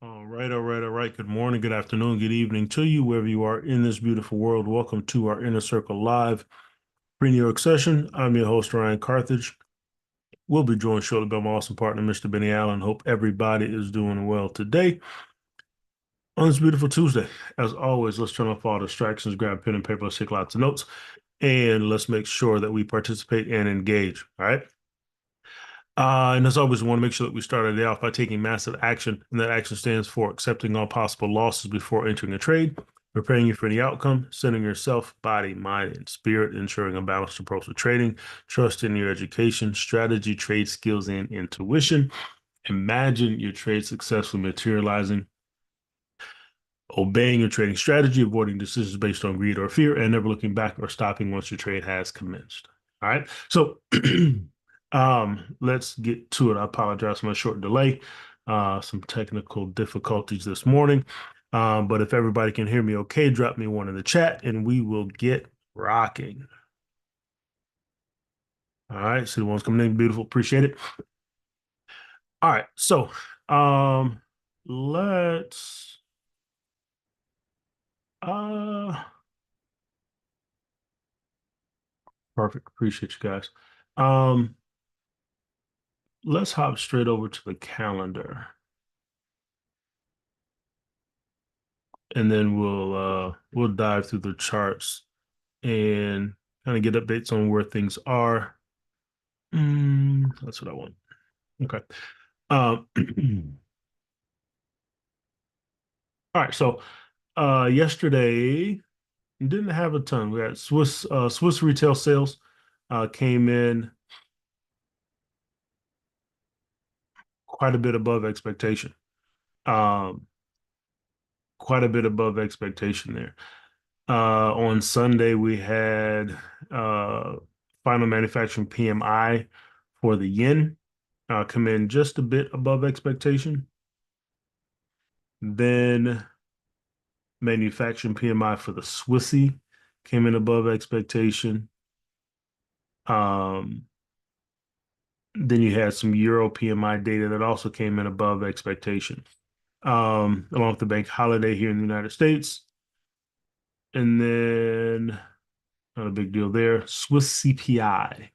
All right. Good morning, good afternoon, good evening to you, wherever you are in this beautiful world. Welcome to our Inner Circle Live pre-New York session. I'm your host, Ryan Carthage. We'll be joined shortly by my awesome partner, Mr. Benny Allen. Hope everybody is doing well today on this beautiful Tuesday. As always, let's turn off all distractions, grab a pen and paper, let's take lots of notes, and let's make sure that we participate and engage. All right. And as always, we want to make sure that we start our day off by taking massive action, and that action stands for accepting all possible losses before entering a trade, preparing you for any outcome, centering yourself, body, mind, and spirit, ensuring a balanced approach to trading, trust in your education, strategy, trade skills, and intuition. Imagine your trade successfully materializing, obeying your trading strategy, avoiding decisions based on greed or fear, and never looking back or stopping once your trade has commenced. All right. So let's get to it. I apologize for my short delay. Some technical difficulties this morning. But if everybody can hear me okay, drop me one in the chat and we will get rocking. All right. See the ones coming in. Beautiful. Appreciate it. All right. So um let's uh perfect. Appreciate you guys. Um, let's hop straight over to the calendar and then we'll dive through the charts and kind of get updates on where things are. That's what I want. Okay. Um, all right. So yesterday didn't have a ton. We had Swiss retail sales came in quite a bit above expectation. Um, quite a bit above expectation there. On Sunday, we had uh, final manufacturing PMI for the yen come in just a bit above expectation. Then manufacturing PMI for the Swissy came in above expectation. Um, then you had some Euro PMI data that also came in above expectation, along with the bank holiday here in the United States. And then, not a big deal there, Swiss CPI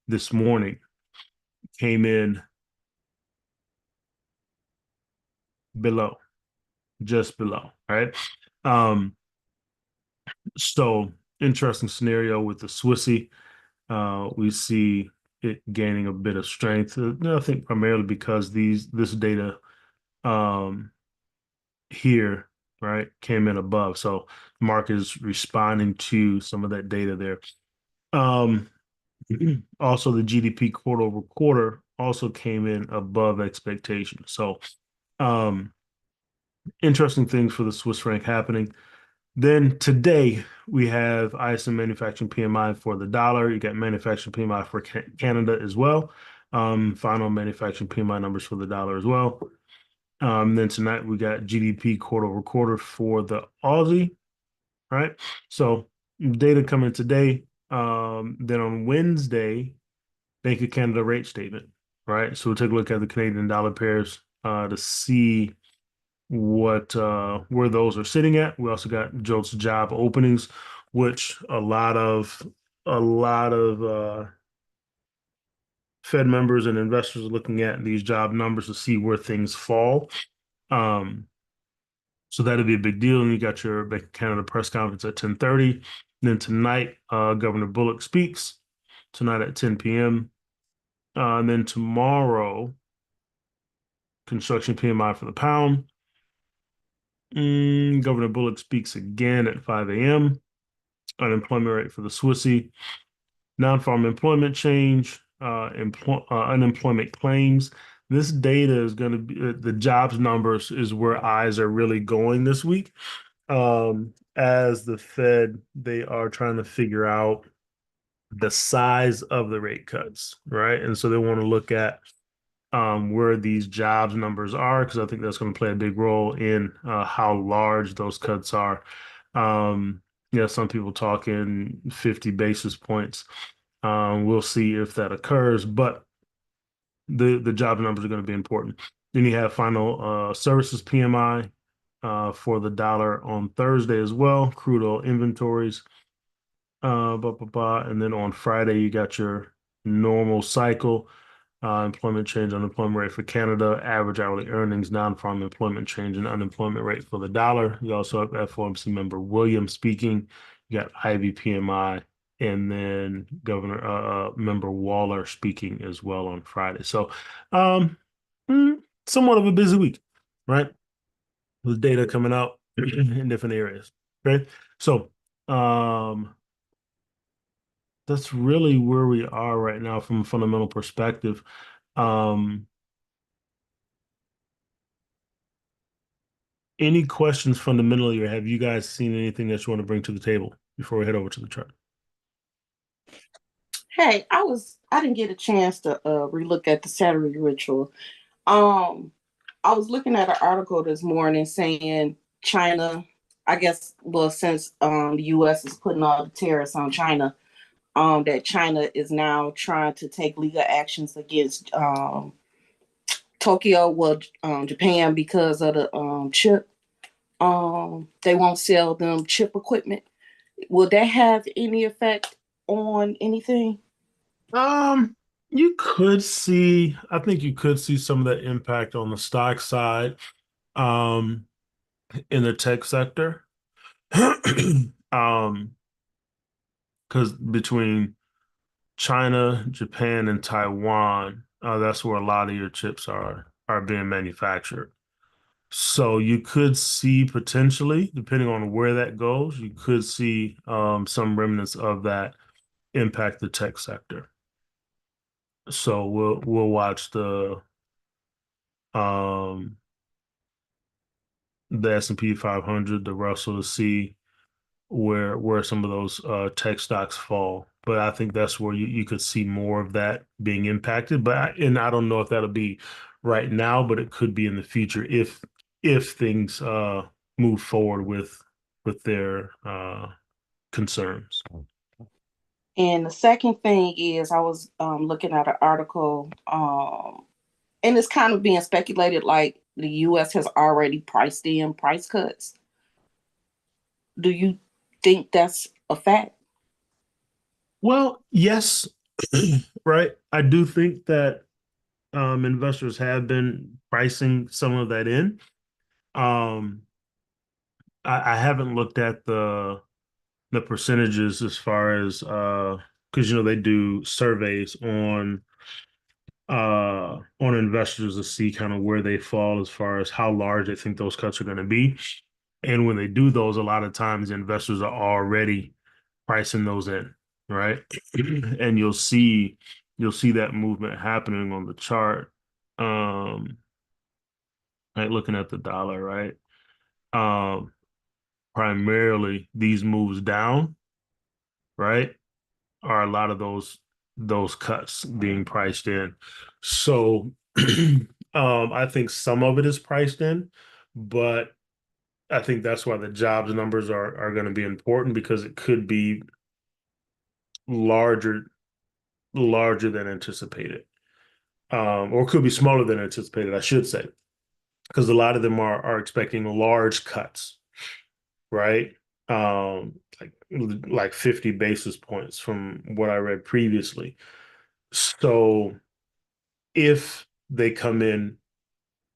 this morning came in below, just below, right? Um, so interesting scenario with the Swissy. We see it gaining a bit of strength. I think primarily because this data um, here, right, came in above. So the market is responding to some of that data there. Um, also, the GDP quarter over quarter also came in above expectation. So um, interesting things for the Swiss franc happening. Then today we have ISM manufacturing PMI for the dollar. You got manufacturing PMI for Canada as well. Final manufacturing PMI numbers for the dollar as well. Then tonight we got GDP quarter over quarter for the Aussie, right? So data coming today. Then on Wednesday, Bank of Canada rate statement, right? So we'll take a look at the Canadian dollar pairs to see what where those are sitting at. We also got Jolt's job openings, which a lot of Fed members and investors are looking at these job numbers to see where things fall. Um, so that'll be a big deal. And you got your Bank of Canada press conference at 10:30. Then tonight, Governor Bullock speaks tonight at 10 p.m. And then tomorrow, construction PMI for the pound. Governor Bullock speaks again at 5 a.m. Unemployment rate for the Swissy, non-farm employment change, unemployment claims. This data is going to be the jobs numbers is where eyes are really going this week. As the Fed, they are trying to figure out the size of the rate cuts, right? And so they want to look at where these jobs numbers are, because I think that's going to play a big role in how large those cuts are. Um, some people talking 50 basis points. We'll see if that occurs, but the job numbers are going to be important. Then you have final services PMI for the dollar on Thursday as well, crude oil inventories, and then on Friday you got your normal cycle, employment change, unemployment rate for Canada, average hourly earnings, non-farm employment change, and unemployment rate for the dollar. You also have FOMC member Williams speaking. You got IB PMI, and then Governor member Waller speaking as well on Friday. So, um, somewhat of a busy week, right? With data coming out in different areas. Okay, so that's really where we are right now from a fundamental perspective. Um, any questions fundamentally, or have you guys seen anything that you want to bring to the table before we head over to the chart? Hey, I didn't get a chance to relook at the Saturday ritual. Um, I was looking at an article this morning saying China, I guess, well, since the U.S. is putting all the tariffs on China, that China is now trying to take legal actions against Tokyo, well, Japan, because of the chip. They won't sell them chip equipment. Will that have any effect on anything? Um, I think you could see some of that impact on the stock side, um, in the tech sector. Um, because between China, Japan, and Taiwan, that's where a lot of your chips are being manufactured. So you could see potentially, depending on where that goes, you could see some remnants of that impact the tech sector. So we'll watch um the S&P 500, the Russell to see where some of those tech stocks fall. But I think that's where you could see more of that being impacted. And I don't know if that'll be right now, but it could be in the future if things move forward with their concerns. And the second thing is, I was looking at an article, and it's kind of being speculated like the U.S. has already priced in price cuts. Do you think that's a fact? Well, yes, right. I do think that investors have been pricing some of that in. Um, I haven't looked at the percentages as far as because they do surveys on investors to see kind of where they fall as far as how large they think those cuts are going to be. And when they do those, a lot of times investors are already pricing those in, right? And you'll see that movement happening on the chart. Um, right, looking at the dollar, right? Um, primarily these moves down, right? Are a lot of those cuts being priced in. So I think some of it is priced in, but I think that's why the jobs numbers are going to be important because it could be larger larger than anticipated. Or could be smaller than anticipated, I should say, because a lot of them are expecting large cuts, right? Like 50 basis points from what I read previously. So if they come in,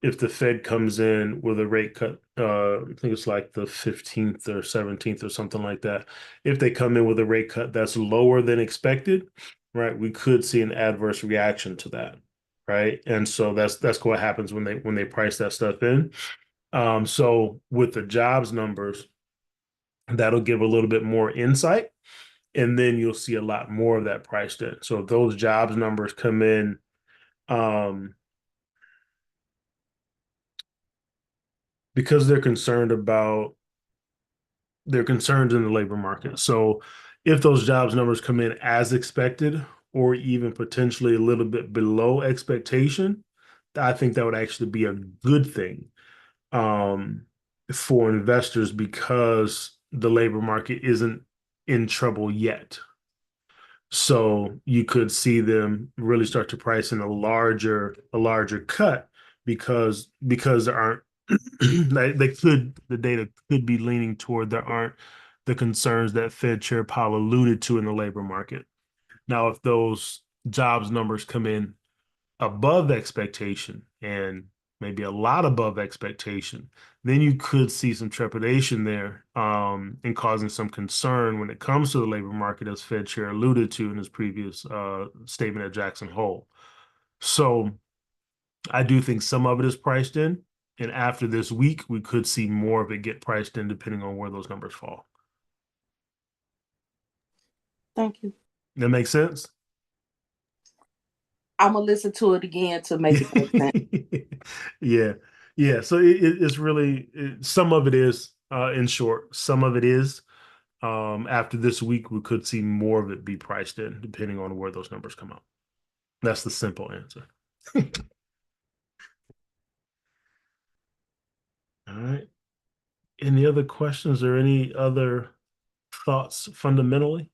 if the Fed comes in with a rate cut, I think it's like the 15th or 17th or something like that. If they come in with a rate cut that's lower than expected, right, we could see an adverse reaction to that, right? And so that's what happens when they price that stuff in. So with the jobs numbers, that'll give a little bit more insight, and then you'll see a lot more of that priced in. So if those jobs numbers come in, um, because they're concerned in the labor market. So if those jobs numbers come in as expected or even potentially a little bit below expectation, I think that would actually be a good thing um, for investors because the labor market isn't in trouble yet. So you could see them really start to price in a larger cut because there aren't the data could be leaning toward there aren't the concerns that Fed Chair Powell alluded to in the labor market. Now, if those jobs numbers come in above expectation and maybe a lot above expectation, then you could see some trepidation there, and causing some concern when it comes to the labor market, as Fed Chair alluded to in his previous statement at Jackson Hole. So I do think some of it is priced in. And after this week, we could see more of it get priced in depending on where those numbers fall. Thank you. That makes sense? I'm gonna listen to it again to make it make sense. Yeah. Yeah. So it's really some of it is, in short, some of it is. After this week, we could see more of it be priced in depending on where those numbers come out. That's the simple answer. All right. Any other questions or any other thoughts fundamentally?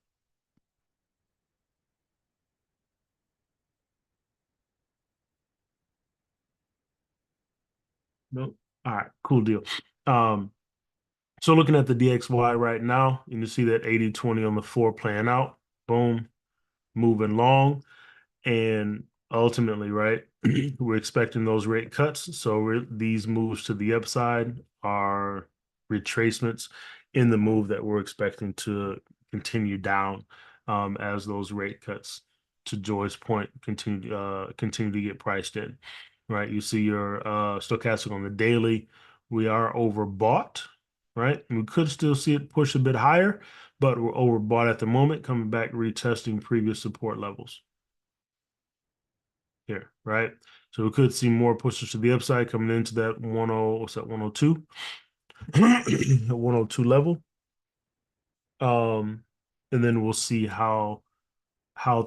No. All right, cool deal. Um, so looking at the DXY right now, you can see that 80-20 on the floor playing out. Boom, moving long. And ultimately, right, we're expecting those rate cuts. So these moves to the upside are retracements in the move that we're expecting to continue down, as those rate cuts, to Joy's point, continue to get priced in. Right, you see your stochastic on the daily. We are overbought. Right, we could still see it push a bit higher, but we're overbought at the moment, coming back retesting previous support levels here, right? So we could see more pushes to the upside coming into that 10, what's that, 102? 102 level. Um, and then we'll see how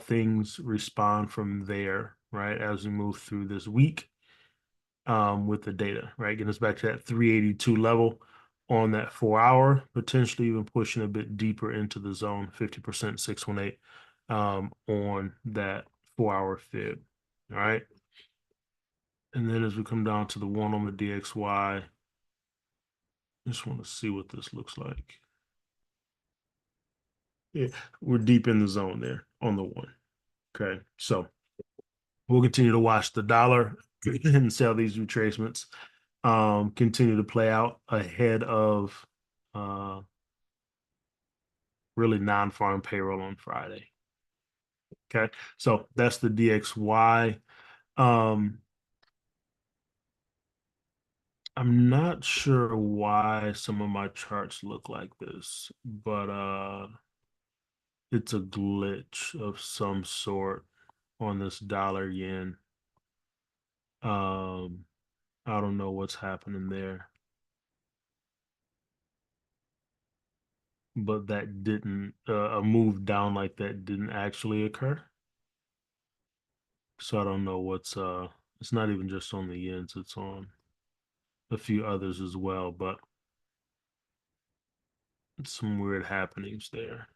things respond from there, right? As we move through this week, with the data, right? Getting us back to that 382 level on that 4 hour, potentially even pushing a bit deeper into the zone, 50% 618, on that 4 hour fib. All right. And then as we come down to the one on the DXY, I just want to see what this looks like. Yeah, we're deep in the zone there on the one. Okay, so we'll continue to watch the dollar and sell these retracements, continue to play out ahead of uh, really non-farm payroll on Friday. Okay, so that's the DXY. Um, I'm not sure why some of my charts look like this, but it's a glitch of some sort on this dollar yen. Um, I don't know what's happening there, but that didn't, a move down like that didn't actually occur. So I don't know it's not even just on the yens, it's on a few others as well, but some weird happenings there.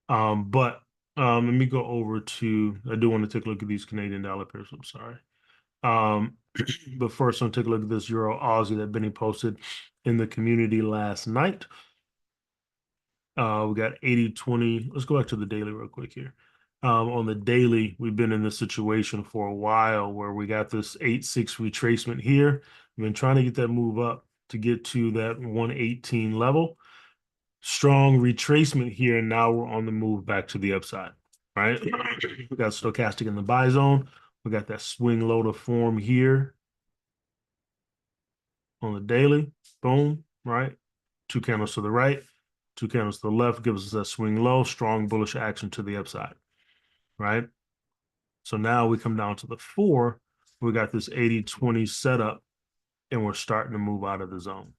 But let me go over to, I do want to take a look at these Canadian dollar pairs. I'm sorry. Um, but first, I'm take a look at this Euro Aussie that Benny posted in the community last night. We got 80-20. Let's go back to the daily real quick here. On the daily, we've been in this situation for a while where we got this 8-6 retracement here. We've been trying to get that move up to get to that 118 level. Strong retracement here, and now we're on the move back to the upside, right? We got stochastic in the buy zone. We got that swing low to form here on the daily. Boom, right? Two candles to the right, two candles to the left gives us that swing low, strong bullish action to the upside, right? So now we come down to the 4. We got this 80-20 setup, and we're starting to move out of the zone,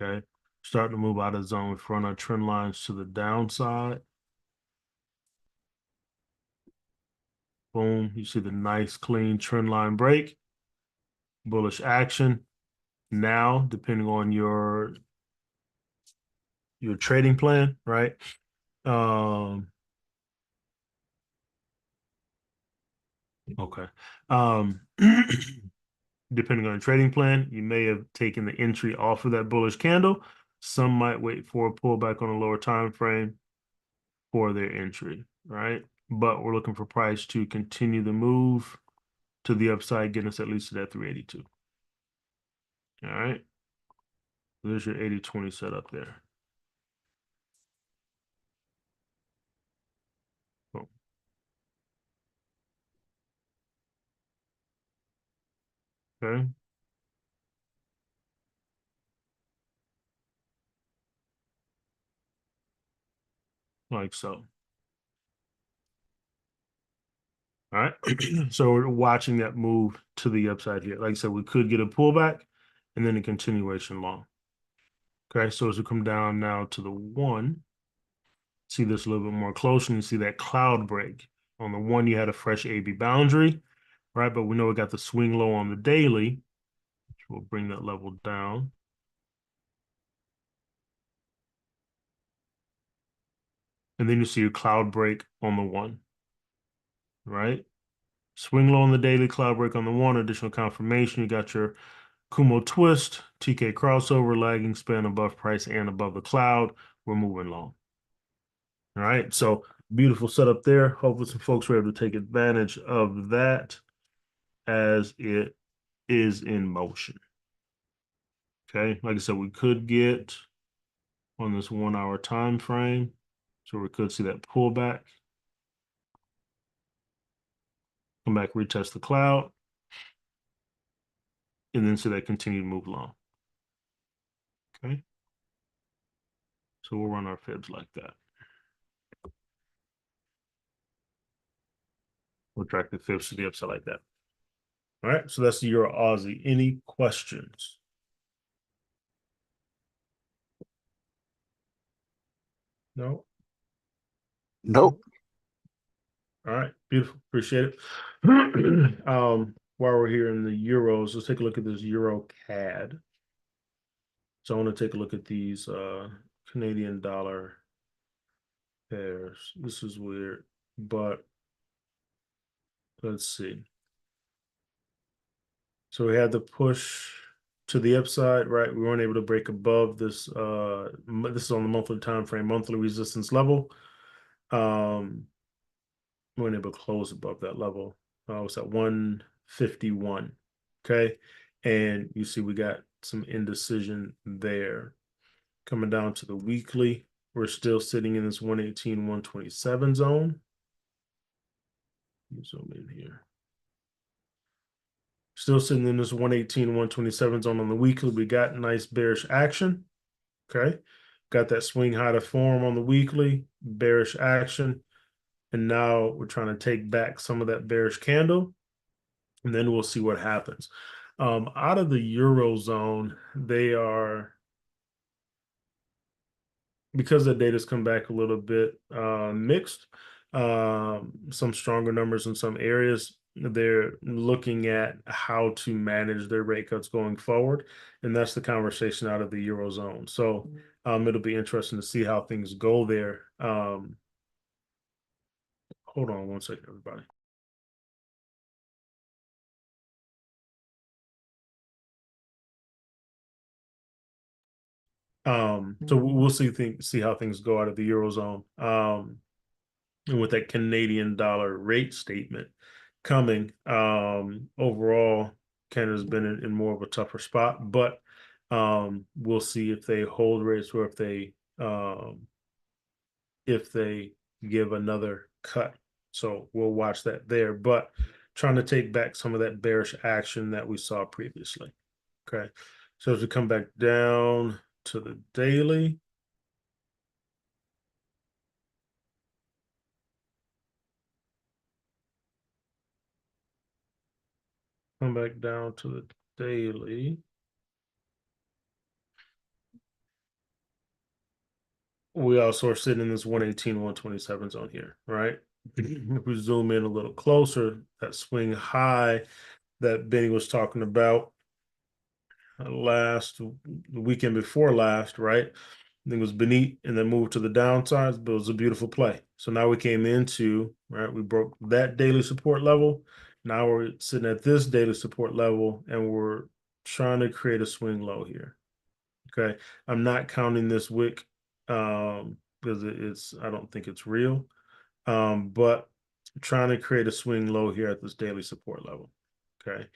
okay? Starting to move out of the zone. We front our trend lines to the downside. Boom, you see the nice clean trend line break, bullish action. Now, depending on your your trading plan, right? Um, okay. Um, depending on your trading plan, you may have taken the entry off of that bullish candle. Some might wait for a pullback on a lower time frame for their entry, right? But we're looking for price to continue the move to the upside, getting us at least to that 382. All right. There's your 80-20 setup there. Boom. Okay. Like so. All right. So we're watching that move to the upside here. Like I said, we could get a pullback and then a continuation long. Okay. So as we come down now to the one, see this a little bit more closely, and you see that cloud break. On the one, you had a fresh AB boundary, right? But we know we got the swing low on the daily, which will bring that level down. And then you see your cloud break on the one, right? Swing low on the daily, cloud break on the one, additional confirmation. You got your Kumo twist, TK crossover, lagging span above price and above the cloud. We're moving long. All right. So beautiful setup there. Hopefully some folks were able to take advantage of that as it is in motion. Okay. Like I said, we could get on this 1 hour time frame. So we could see that pullback. Come back, retest the cloud, and then see that continue to move long. Okay. So we'll run our fibs like that. We'll track the fibs to the upside like that. All right. So that's the Euro Aussie. Any questions? No. Nope. All right. Beautiful. Appreciate it. While we're here in the euros, let's take a look at this Euro CAD. So I want to take a look at these Canadian dollar pairs. This is weird, but let's see. So we had the push to the upside, right? We weren't able to break above this. This is on the monthly time frame, monthly resistance level. We weren't able to close above that level. It's at 151. Okay. And you see we got some indecision there. Coming down to the weekly, we're still sitting in this 118, 127 zone. Zoom in here. Still sitting in this 118, 127 zone on the weekly. We got nice bearish action. Okay. Got that swing high to form on the weekly, bearish action. And now we're trying to take back some of that bearish candle, and then we'll see what happens. Out of the Eurozone, they are, because the data's come back a little bit mixed, some stronger numbers in some areas. They're looking at how to manage their rate cuts going forward, and that's the conversation out of the Eurozone. So it'll be interesting to see how things go there. Hold on one second, everybody. So we'll see how things go out of the Eurozone. And with that Canadian dollar rate statement coming, overall, Canada's been in more of a tougher spot, but we'll see if they hold rates or if they give another cut. So we'll watch that there, but trying to take back some of that bearish action that we saw previously. Okay. So as we come back down to the daily, come back down to the daily. We also are sitting in this 118, 127 zone here, right? If we zoom in a little closer, that swing high that Benny was talking about the weekend before last, right? think it was beneath and then moved to the downside, but it was a beautiful play. So now we came into, right, we broke that daily support level. Now we're sitting at this daily support level and we're trying to create a swing low here. Okay. I'm not counting this wick because it's, I don't think it's real. But trying to create a swing low here at this daily support level. Okay.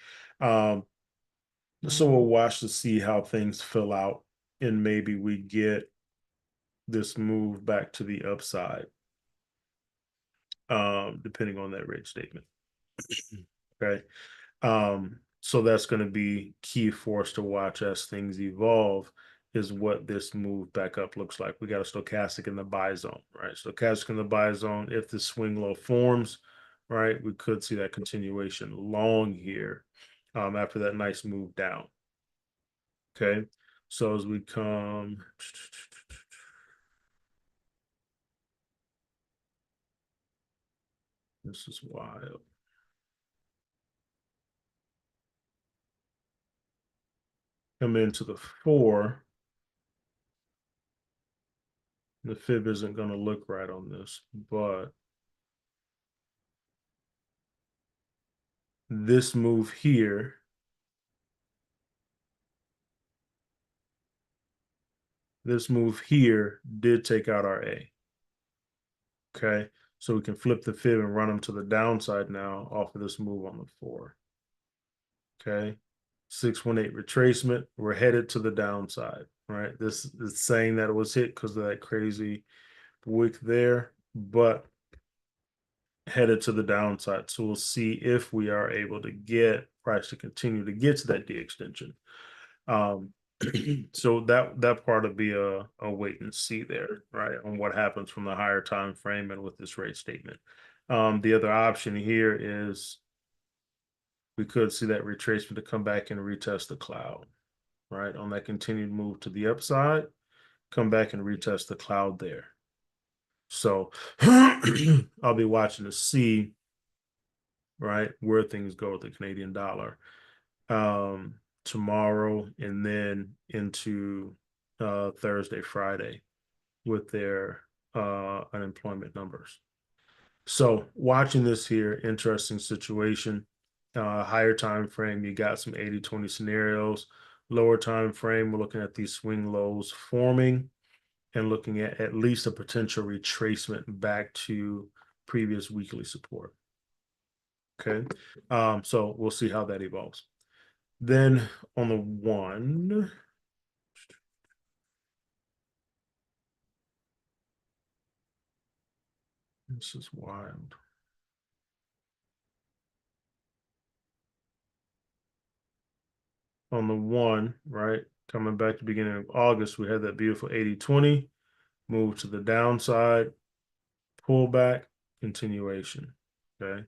So we'll watch to see how things fill out and maybe we get this move back to the upside, depending on that rate statement. Okay. So that's going to be key for us to watch as things evolve is what this move back up looks like. We got a stochastic in the buy zone, right? Stochastic in the buy zone. If the swing low forms, right, we could see that continuation long here after that nice move down. Okay. So as we come, this is wild. Come into the 4. The fib isn't going to look right on this, but this move here, did take out our A. Okay. So we can flip the fib and run them to the downside now off of this move on the 4. Okay. 618 retracement. We're headed to the downside, right? This is saying that it was hit because of that crazy wick there, but headed to the downside. So we'll see if we are able to get price to continue to get to that D extension. So that part will be a wait and see there, right, on what happens from the higher time frame and with this rate statement. The other option here is we could see that retracement to come back and retest the cloud, right, on that continued move to the upside, come back and retest the cloud there. So I'll be watching to see, right, where things go with the Canadian dollar tomorrow and then into Thursday, Friday with their unemployment numbers. So watching this here, interesting situation. Higher time frame, you got some 80-20 scenarios. Lower time frame, we're looking at these swing lows forming and looking at least a potential retracement back to previous weekly support. Okay. So we'll see how that evolves. Then on the 1, this is wild. On the 1, right, coming back to the beginning of August, we had that beautiful 80-20, move to the downside, pullback, continuation. Okay.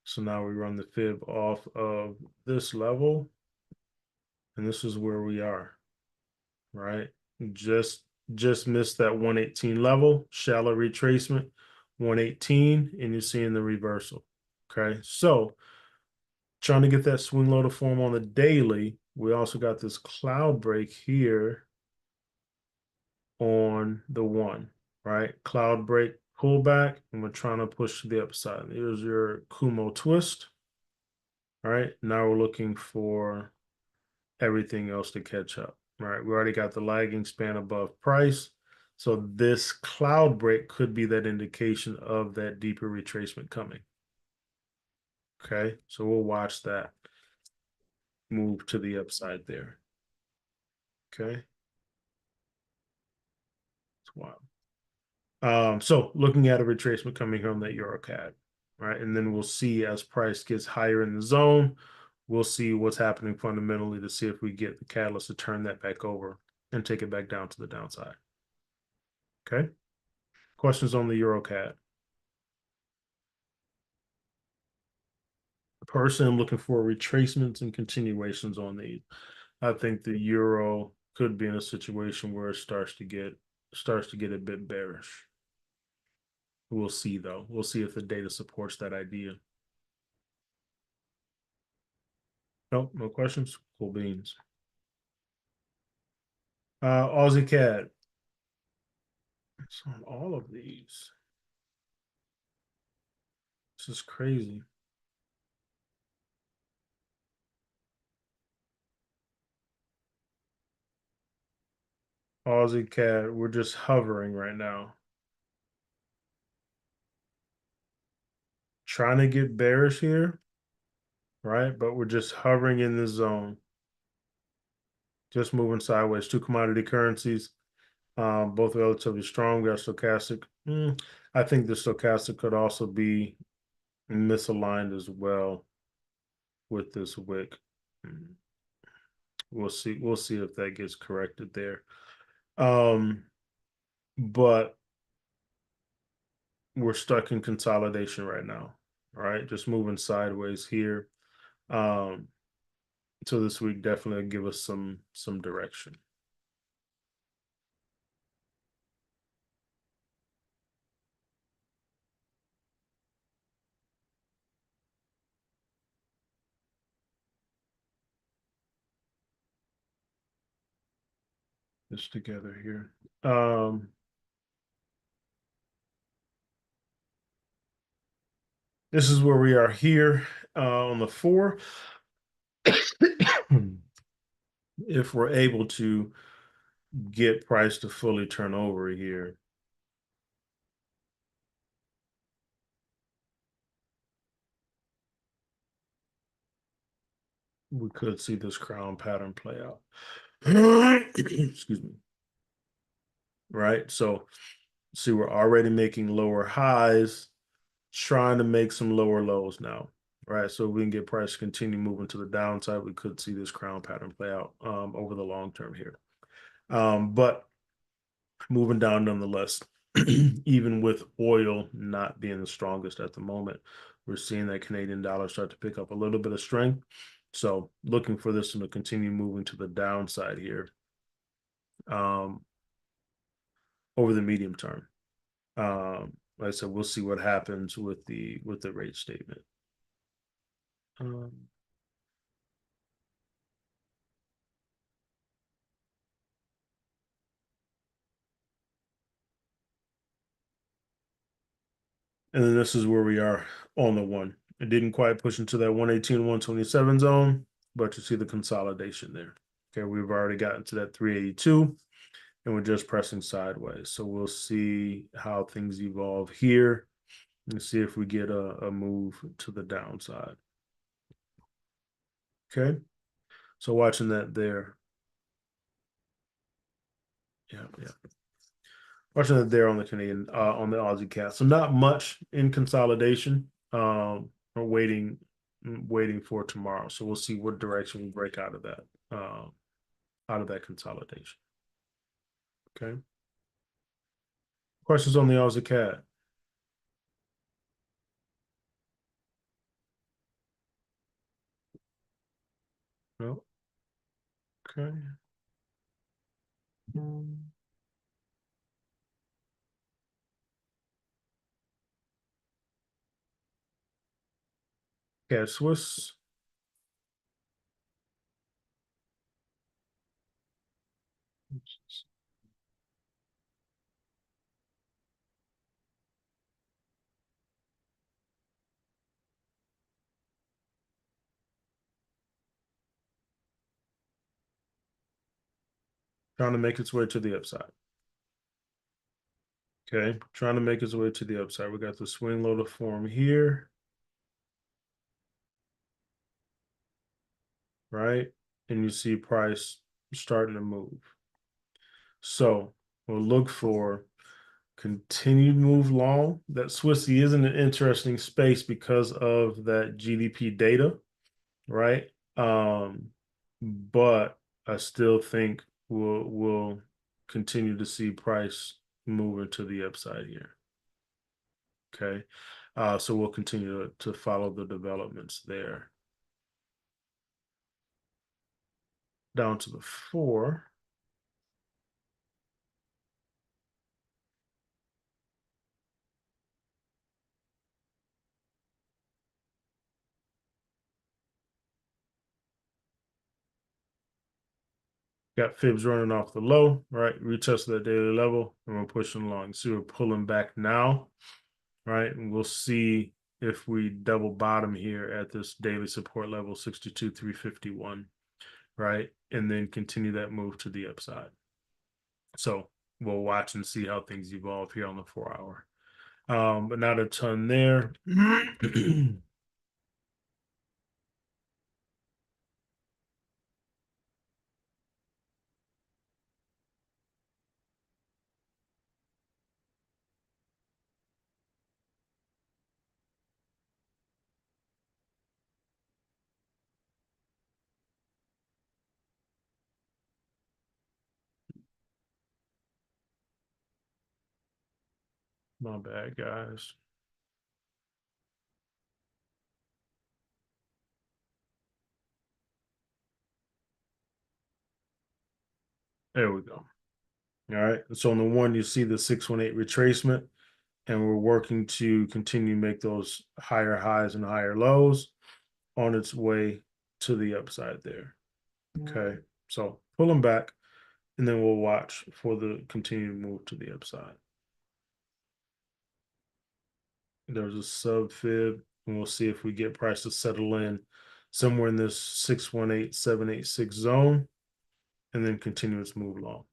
So now we run the fib off of this level, and this is where we are, right? Just missed that 118 level, shallow retracement, 118, and you're seeing the reversal. Okay. So trying to get that swing low to form on the daily. We also got this cloud break here on the 1, right? Cloud break pullback, and we're trying to push to the upside. Here's your Kumo twist. All right. Now we're looking for everything else to catch up. All right. We already got the lagging span above price. So this cloud break could be that indication of that deeper retracement coming. Okay. So we'll watch that move to the upside there. Okay. It's wild. So looking at a retracement coming here on that EuroCAD, right? And then we'll see as price gets higher in the zone, we'll see what's happening fundamentally to see if we get the catalyst to turn that back over and take it back down to the downside. Okay. Questions on the EuroCAD? Personally, I'm looking for retracements and continuations on these. I think the euro could be in a situation where it starts to get a bit bearish. We'll see though. We'll see if the data supports that idea. No questions. Cool beans. Aussie CAD. It's on all of these. This is crazy. Aussie CAD, we're just hovering right now. Trying to get bearish here, right? But we're just hovering in the zone. Just moving sideways. Two commodity currencies, both relatively strong. We got stochastic. I think the stochastic could also be misaligned as well with this wick. We'll see. We'll see if that gets corrected there. But we're stuck in consolidation right now. All right, just moving sideways here. So this week definitely give us some direction. This together here. This is where we are here on the 4. If we're able to get price to fully turn over here. We could see this crown pattern play out. Excuse me. Right? So see, we're already making lower highs, trying to make some lower lows now. Right. So if we can get price to continue moving to the downside, we could see this crown pattern play out over the long term here. But moving down nonetheless, even with oil not being the strongest at the moment, we're seeing that Canadian dollar start to pick up a little bit of strength. So looking for this one to continue moving to the downside here over the medium term. Like I said, we'll see what happens with the rate statement. And then this is where we are on the one. It didn't quite push into that 118, 127 zone, but you see the consolidation there. Okay, we've already gotten to that 382, and we're just pressing sideways. So we'll see how things evolve here and see if we get a move to the downside. Okay, so watching that there. Yeah. Watching it there on the Canadian, on the Aussie CAD. So not much in consolidation. We're waiting for tomorrow. So we'll see what direction we break out of that consolidation. Okay. Questions on the Aussie CAD? No. Okay. CAD Swiss. Trying to make its way to the upside. Okay, trying to make its way to the upside. We got the swing low to form here, right? And you see price starting to move. So we'll look for continued move long. That Swissy is in an interesting space because of that GDP data, right? But I still think we'll continue to see price moving to the upside here. Okay. So we'll continue to follow the developments there. Down to the 4. Got fibs running off the low, right? Retest that daily level, and we're pushing along. So we're pulling back now, right? And we'll see if we double bottom here at this daily support level 62,351, right? And then continue that move to the upside. So we'll watch and see how things evolve here on the 4 hour. But not a ton there. My bad, guys. There we go. All right. So on the one, you see the 618 retracement, and we're working to continue to make those higher highs and higher lows on its way to the upside there. Okay. So pull them back, and then we'll watch for the continued move to the upside. There's a sub fib, and we'll see if we get price to settle in somewhere in this 618-786 zone, and then continue its move long.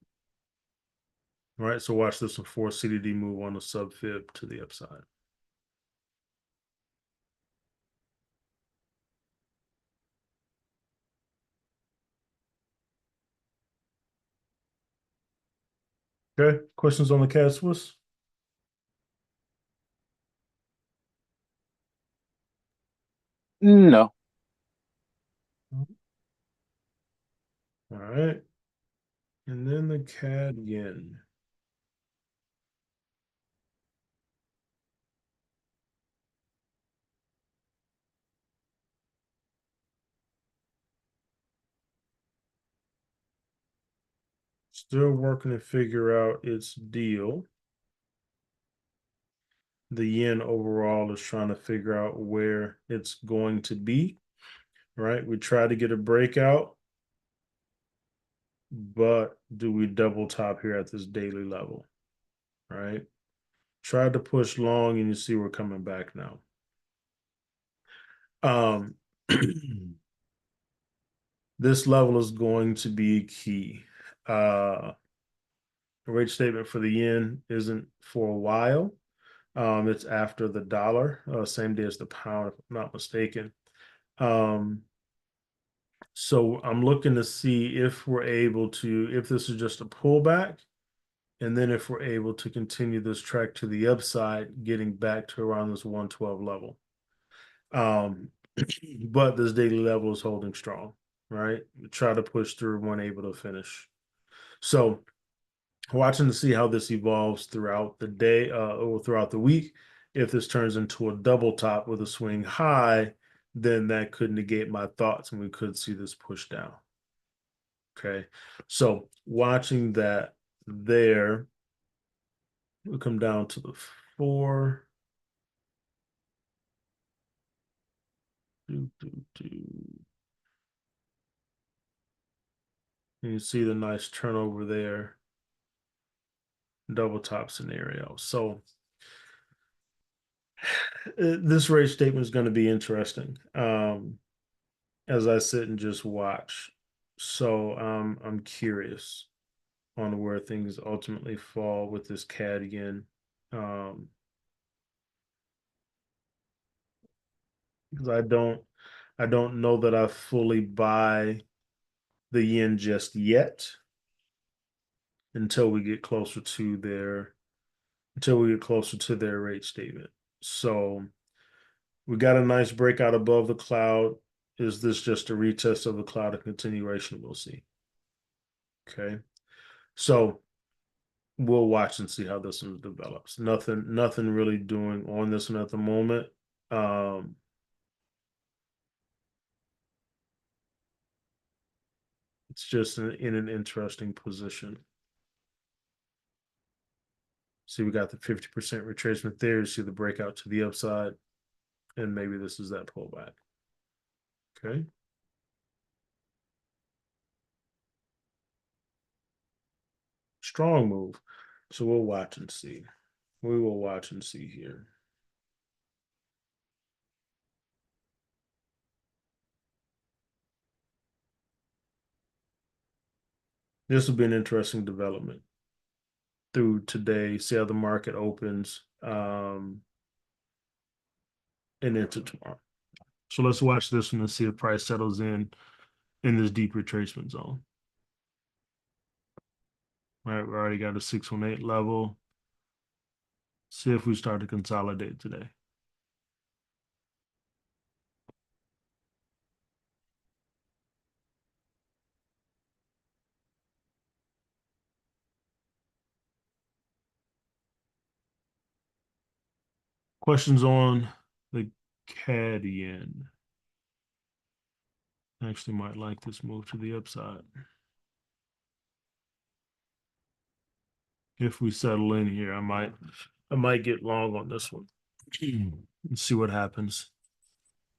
All right, so watch this one for CDD move on the sub fib to the upside. Okay, questions on the CAD Swiss? No. All right, and then the CAD yen. Still working to figure out its deal. The yen overall is trying to figure out where it's going to be, right? We try to get a breakout, but do we double top here at this daily level, right? Tried to push long, and you see we're coming back now. This level is going to be key. The rate statement for the yen isn't for a while. It's after the dollar, same day as the pound, if I'm not mistaken. So I'm looking to see if we're able to, if this is just a pullback, and then if we're able to continue this track to the upside, getting back to around this 112 level. But this daily level is holding strong, right? Try to push through when able to finish. So watching to see how this evolves throughout the day or throughout the week. If this turns into a double top with a swing high, then that could negate my thoughts and we could see this push down. Okay, so watching that there, we'll come down to the 4. And you see the nice turnover there, double top scenario. So this rate statement is going to be interesting as I sit and just watch. So I'm curious on where things ultimately fall with this CAD again. Because I don't know that I fully buy the yen just yet until we get closer to their rate statement. So we got a nice breakout above the cloud. Is this just a retest of the cloud, a continuation? We'll see. Okay. So we'll watch and see how this one develops. Nothing really doing on this one at the moment. It's just in an interesting position. See, we got the 50% retracement there. You see the breakout to the upside, and maybe this is that pullback. Okay. Strong move. So we'll watch and see. We will watch and see here. This will be an interesting development through today. See how the market opens, and into tomorrow. So let's watch this one and see if price settles in this deep retracement zone. All right, we already got a 618 level. See if we start to consolidate today. Questions on the CAD yen? Actually might like this move to the upside. If we settle in here, I might get long on this one. Let's see what happens.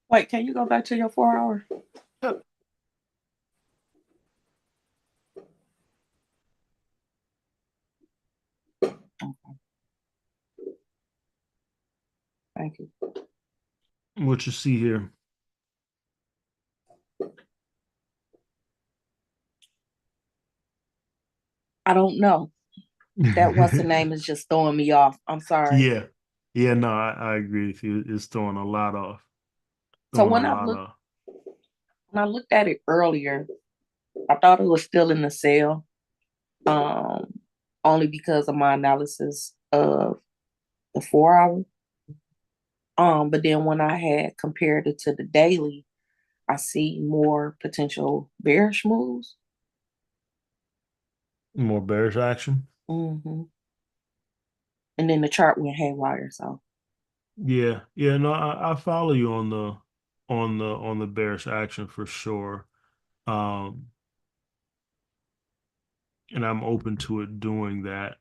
Wait, can you go back to your 4 hour? Okay. Thank you. What you see here? I don't know. That what's the name is just throwing me off. I'm sorry. Yeah. Yeah, no, I agree with you. It's throwing a lot off. So Throwing a lot off. when I looked at it earlier, I thought it was still in the sale. Only because of my analysis of the 4 hour. But then when I had compared it to the daily, I see more potential bearish moves. More bearish action. Mm-hmm. And then the chart went haywire. So Yeah, yeah, no, I follow you on the bearish action for sure. Um, and I'm open to it doing that.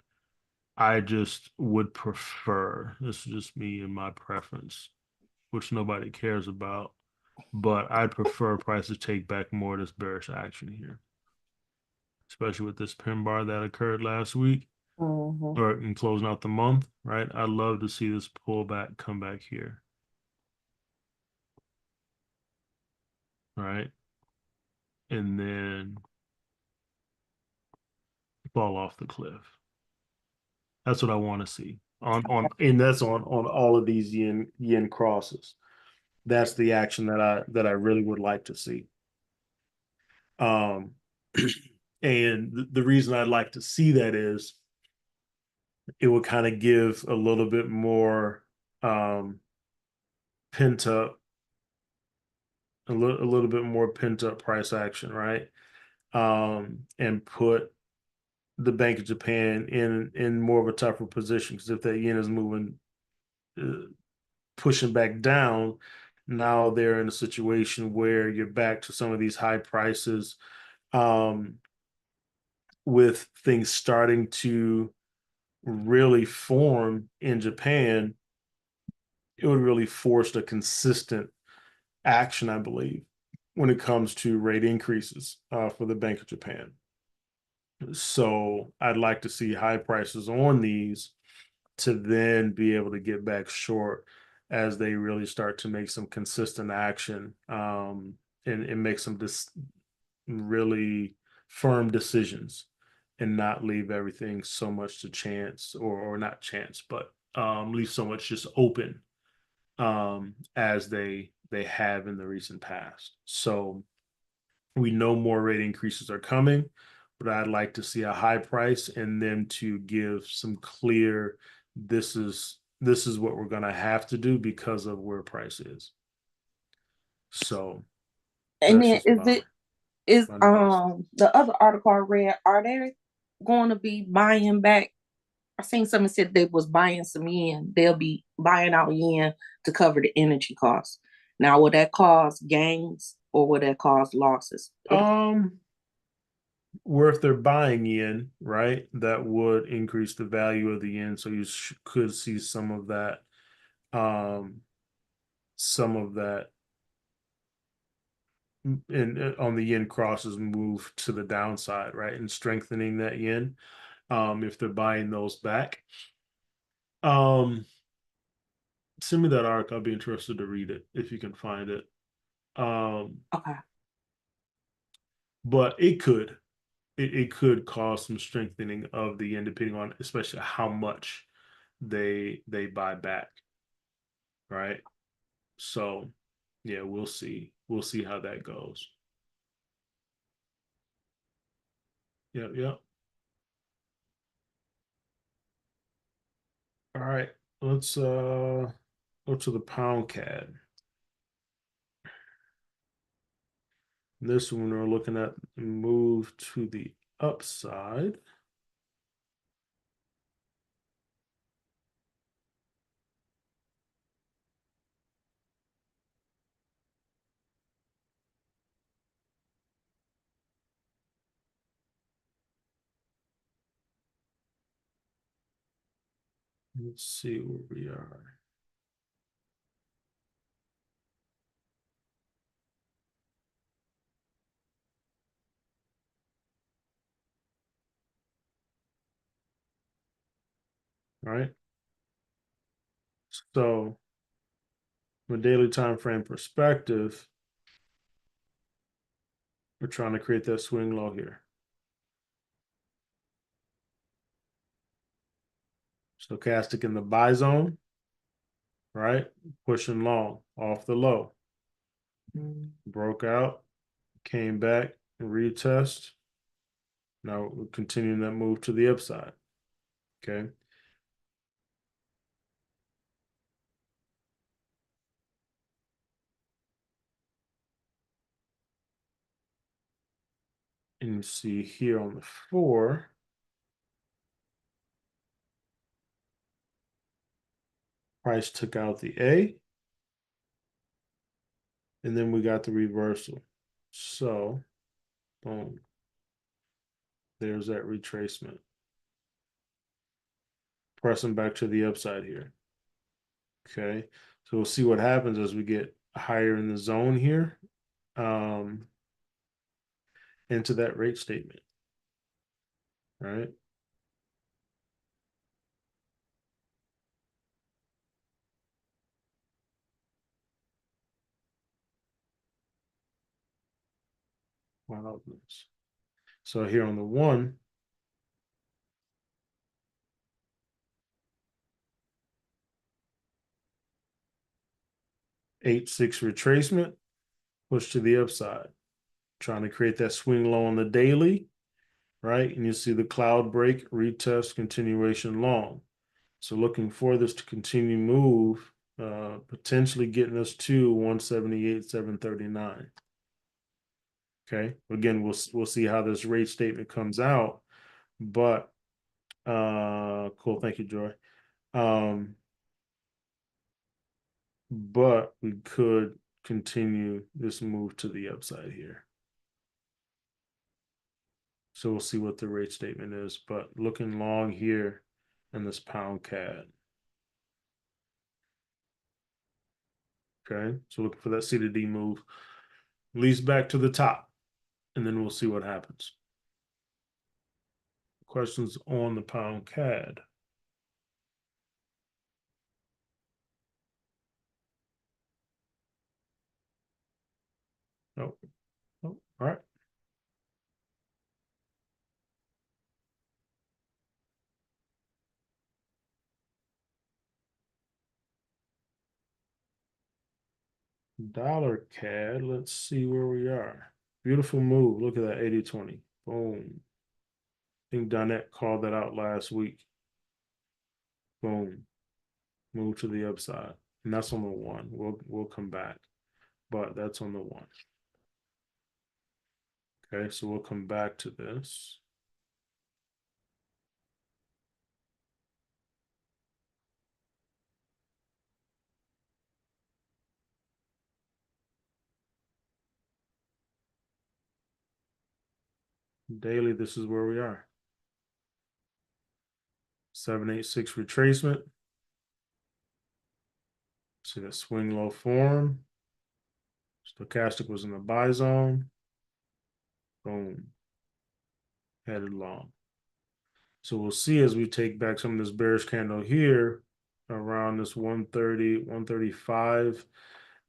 I just would prefer, this is just me and my preference, which nobody cares about, but I'd prefer price to take back more of this bearish action here, especially with this pin bar that occurred last week mm-hmm. or in closing out the month, right? I'd love to see this pullback come back here, right? And then fall off the cliff. That's what I want to see and that's on all of these yen crosses. That's the action that I really would like to see. Um, and the reason I'd like to see that is it would kind of give a little bit more pent up, a little bit more pent up price action, right? And put the Bank of Japan in more of a tougher position because if that yen is moving, pushing back down, now they're in a situation where you're back to some of these high prices, um, with things starting to really form in Japan. It would really force a consistent action, I believe, when it comes to rate increases for the Bank of Japan. So I'd like to see high prices on these to then be able to get back short as they really start to make some consistent action, and make some really firm decisions and not leave everything so much to chance or not chance, but leave so much just open, as they have in the recent past. So we know more rate increases are coming, but I'd like to see a high price and then to give some clear, this is what we're gonna have to do because of where price is. So And that's then just my is analysis. the other article I read, are they going to be buying back? I seen someone said they was buying some yen. They'll be buying out yen to cover the energy costs. Now, will that cause gains or will that cause losses? Um, where if they're buying yen, right, that would increase the value of the yen. So you could see um, some of that in on the yen crosses move to the downside, right, and strengthening that yen. if they're buying those back. Um, Send me that arc. I'll be interested to read it if you can find it. Um, Okay. but it could cause some strengthening of the yen depending on especially how much they buy back, right? So yeah, we'll see. We'll see how that goes. Yep, yep. All right. Let's go to the pound CAD. This one we're looking at move to the upside. Let's see where we are. All right. So from a daily time frame perspective, we're trying to create that swing low here. Stochastic in the buy zone, right? Pushing long off the low. Broke out, came back and retest. Now we're continuing that move to the upside. Okay. And you see here on the 4, price took out the A, and then we got the reversal. So, boom, there's that retracement. Pressing back to the upside here. Okay, so we'll see what happens as we get higher in the zone here, into that rate statement, right? Wildness. So here on the 1, 8-6 retracement, push to the upside, trying to create that swing low on the daily, right? And you see the cloud break, retest, continuation long. So looking for this to continue move, potentially getting us to 178, 739. Okay. Again, we'll see how this rate statement comes out, but cool. Thank you, Joy. Um, but we could continue this move to the upside here. So we'll see what the rate statement is, but looking long here in this pound CAD. Okay, so looking for that C to D move, leads back to the top, and then we'll see what happens. Questions on the pound CAD? Nope. Nope. All right. Dollar CAD. Let's see where we are. Beautiful move. Look at that 80-20. Boom. I think Donette called that out last week. Boom. Move to the upside. And that's on the 1. We'll come back. But that's on the 1. Okay, so we'll come back to this. Daily, this is where we are. 786 retracement. See that swing low form. Stochastic was in the buy zone. Boom. Headed long. So we'll see as we take back some of this bearish candle here around this 130, 135,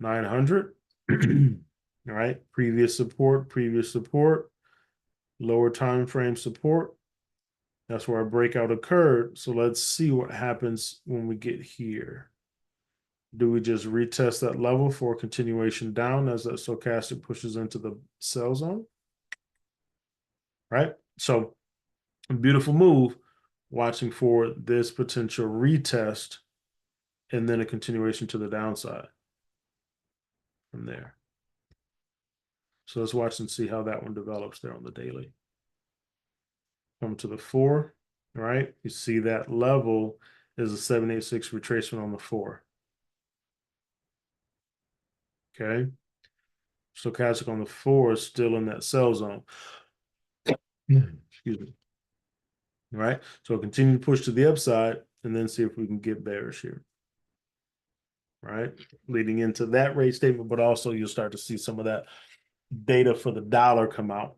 900. All right. Previous support, lower time frame support. That's where our breakout occurred. So let's see what happens when we get here. Do we just retest that level for a continuation down as that stochastic pushes into the sell zone? Right? So a beautiful move, watching for this potential retest and then a continuation to the downside from there. So let's watch and see how that one develops there on the daily. Come to the 4, right? You see that level is a 786 retracement on the 4. Okay. Stochastic on the 4 is still in that sell zone. Excuse me. All right. So continue to push to the upside and then see if we can get bearish here. Right. Leading into that rate statement, but also you'll start to see some of that data for the dollar come out.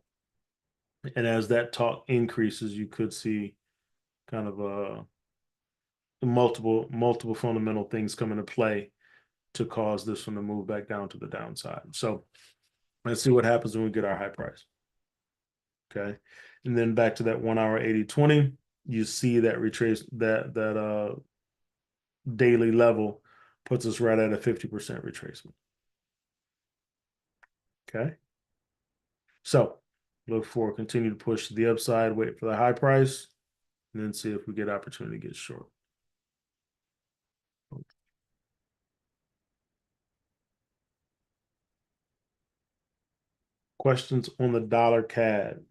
And as that talk increases, you could see kind of multiple fundamental things come into play to cause this one to move back down to the downside. So let's see what happens when we get our high price. Okay. And then back to that 1 hour 80-20, you see that retrace that daily level puts us right at a 50% retracement. Okay. So look for continue to push to the upside, wait for the high price, and then see if we get opportunity to get short. Questions on the dollar CAD?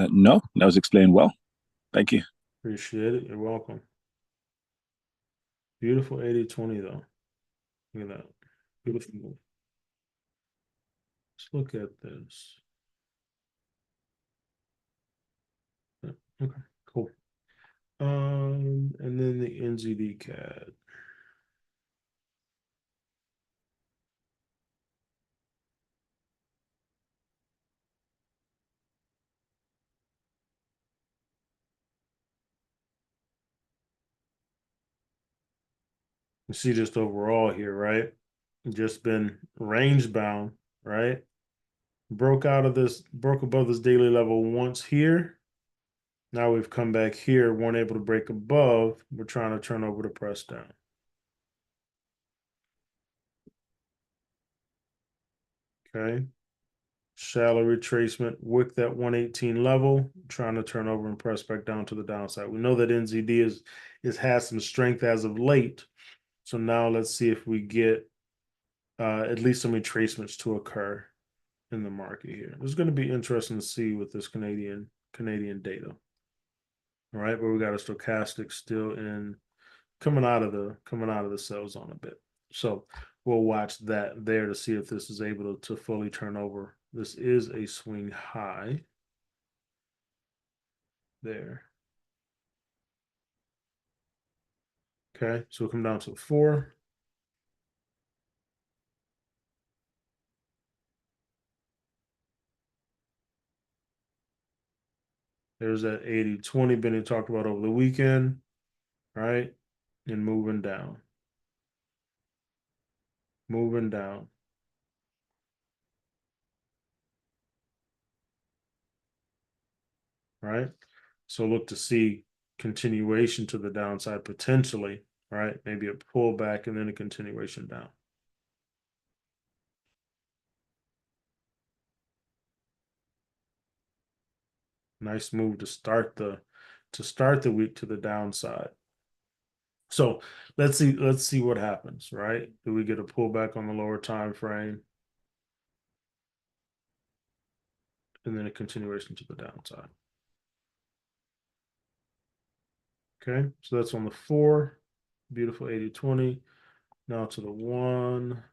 No, that was explained well. Thank you. Appreciate it. You're welcome. Beautiful 80-20 though. Look at that. Beautiful move. Let's look at this. Okay, cool. And then the NZD CAD. You see just overall here, right? Just been range bound, right? Broke above this daily level once here. Now we've come back here, weren't able to break above. We're trying to turn over the press down. Okay. Shallow retracement with that 118 level, trying to turn over and press back down to the downside. We know that NZD is has some strength as of late. So now let's see if we get at least some retracements to occur in the market here. It's going to be interesting to see with this Canadian data. All right, but we got a stochastic still in coming out of the sell zone a bit. So we'll watch that there to see if this is able to fully turn over. This is a swing high there. Okay, so we'll come down to the 4. There's that 80-20 Benny talked about over the weekend, right? And moving down. Moving down. Right? So look to see continuation to the downside potentially, right? Maybe a pullback and then a continuation down. Nice move to start the week to the downside. So let's see what happens, right? Do we get a pullback on the lower time frame? And then a continuation to the downside. Okay, so that's on the 4. Beautiful 80-20. Now to the 1.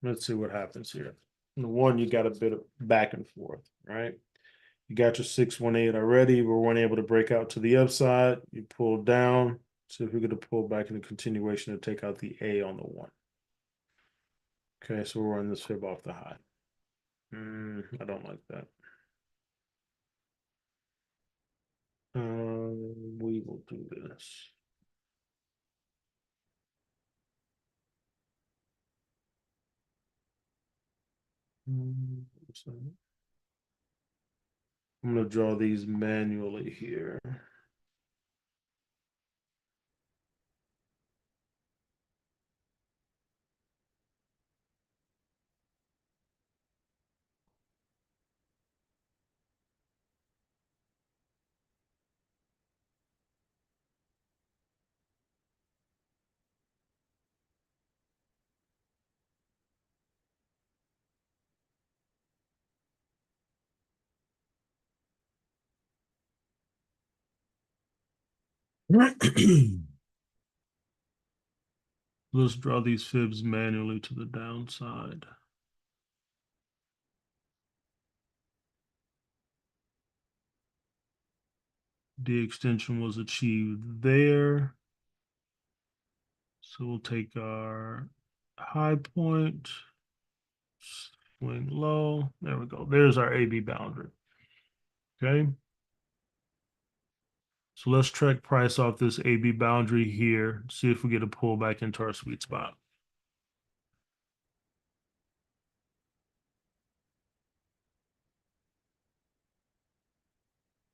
Let's see what happens here. In the one, you got a bit of back and forth, right? You got your 618 already. We weren't able to break out to the upside. You pulled down. So if we're going to pull back in a continuation to take out the A on the one. Okay, so we're running this fib off the high. I don't like that. We will do this. So I'm going to draw these manually here. Let's draw these fibs manually to the downside. The extension was achieved there. So we'll take our high point, swing low. There we go. There's our AB boundary. Okay. So let's track price off this AB boundary here. See if we get a pullback into our sweet spot.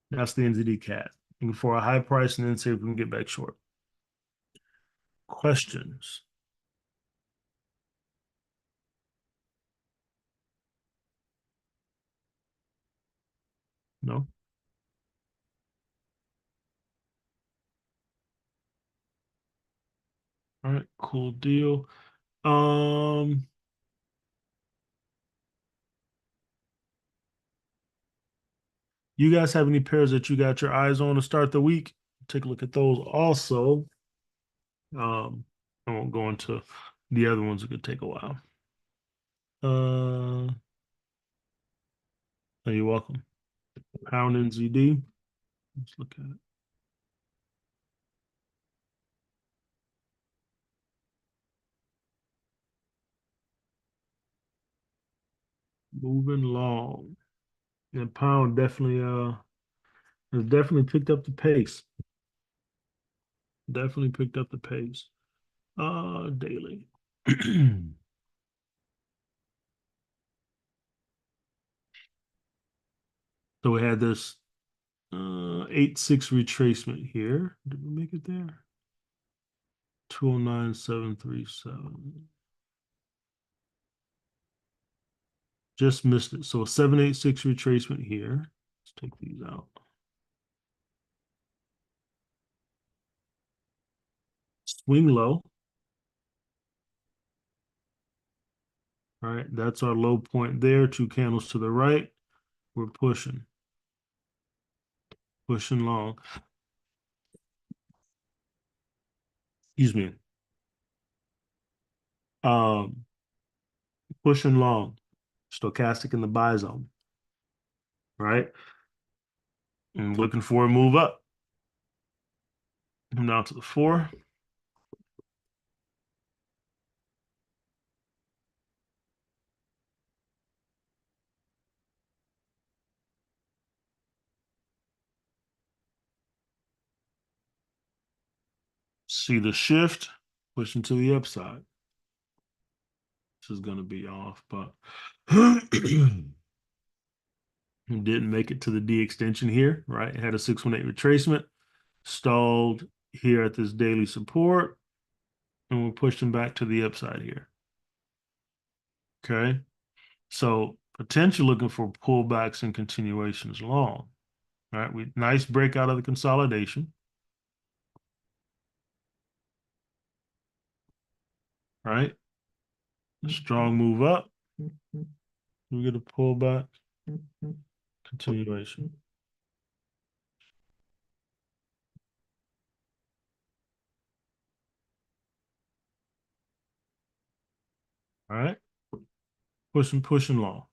That's the NZD cat. Looking for a high price and then see if we can get back short. Questions? No? All right, cool deal. You guys have any pairs that you got your eyes on to start the week? Take a look at those also. I won't go into the other ones. It could take a while. Oh, you're welcome. Pound NZD. Let's look at it. Moving long. And pound definitely has definitely picked up the pace. Definitely picked up the pace. Daily. So we had this 8-6 retracement here. Did we make it there? 209,737. Just missed it. So a 786 retracement here. Let's take these out. Swing low. All right, that's our low point there. 2 candles to the right. We're pushing long. Excuse me. Um, Pushing long. Stochastic in the buy zone. Right? And looking for a move up. Come down to the 4. See the shift, pushing to the upside. This is going to be off, but didn't make it to the D extension here, right? It had a 618 retracement, stalled here at this daily support, and we're pushing back to the upside here. Okay. So potentially looking for pullbacks and continuations long. All right. Nice breakout of the consolidation. Right. Strong move up. We get a pullback. Continuation. All right. pushing long.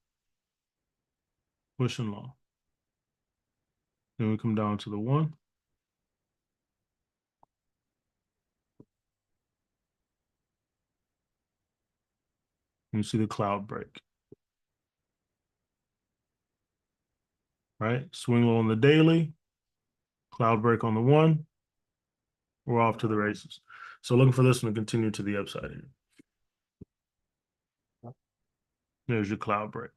Pushing long. Then we come down to the 1. You see the cloud break. Right? Swing low on the daily, cloud break on the 1. We're off to the races. So looking for this one to continue to the upside here. There's your cloud break.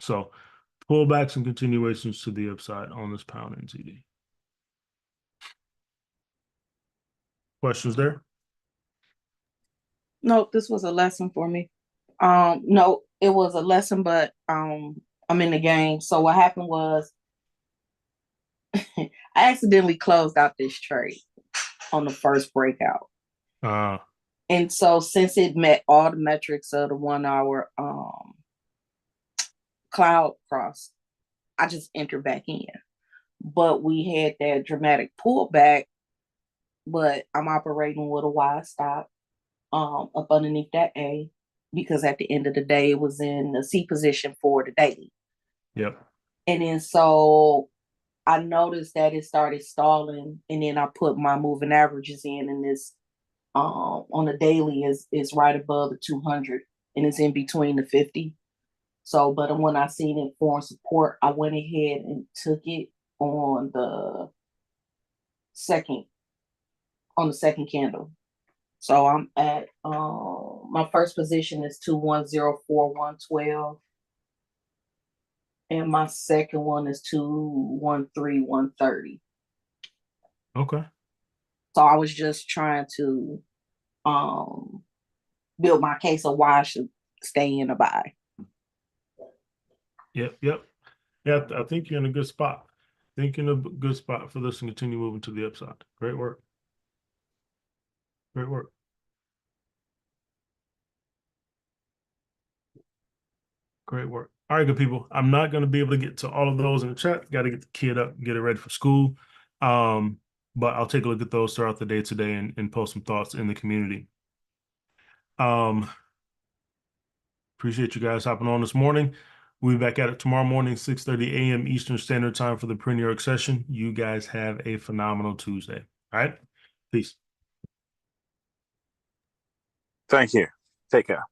So pullbacks and continuations to the upside on this pound NZD. Questions there? No, this was a lesson for me. No, it was a lesson, but I'm in the game. So what happened was I accidentally closed out this trade on the first breakout. And so since it met all the metrics of the 1 hour cloud cross, I just entered back in. But we had that dramatic pullback, but I'm operating with a wide stop up underneath that A, because at the end of the day, it was in the C position for the daily. Yep. And then so I noticed that it started stalling, and then I put my moving averages in, and this on the daily is right above the 200, and it's in between the 50. So, but when I seen it form support, I went ahead and took it on the second candle. So I'm at my first position is 2104.112, and my second one is 213.130. Okay. So I was just trying to build my case of why I should stay in a buy. Yep. Yeah, I think you're in a good spot. I think you're in a good spot for this and continue moving to the upside. Great work. Great work. Great work. All right, good people. I'm not going to be able to get to all of those in the chat. Got to get the kid up, get it ready for school. But I'll take a look at those throughout the day today and post some thoughts in the community. Appreciate you guys hopping on this morning. We'll be back at it tomorrow morning, 6:30 a.m. Eastern Standard Time for the pre-New York session. You guys have a phenomenal Tuesday. All right? Peace. Thank you. Take care.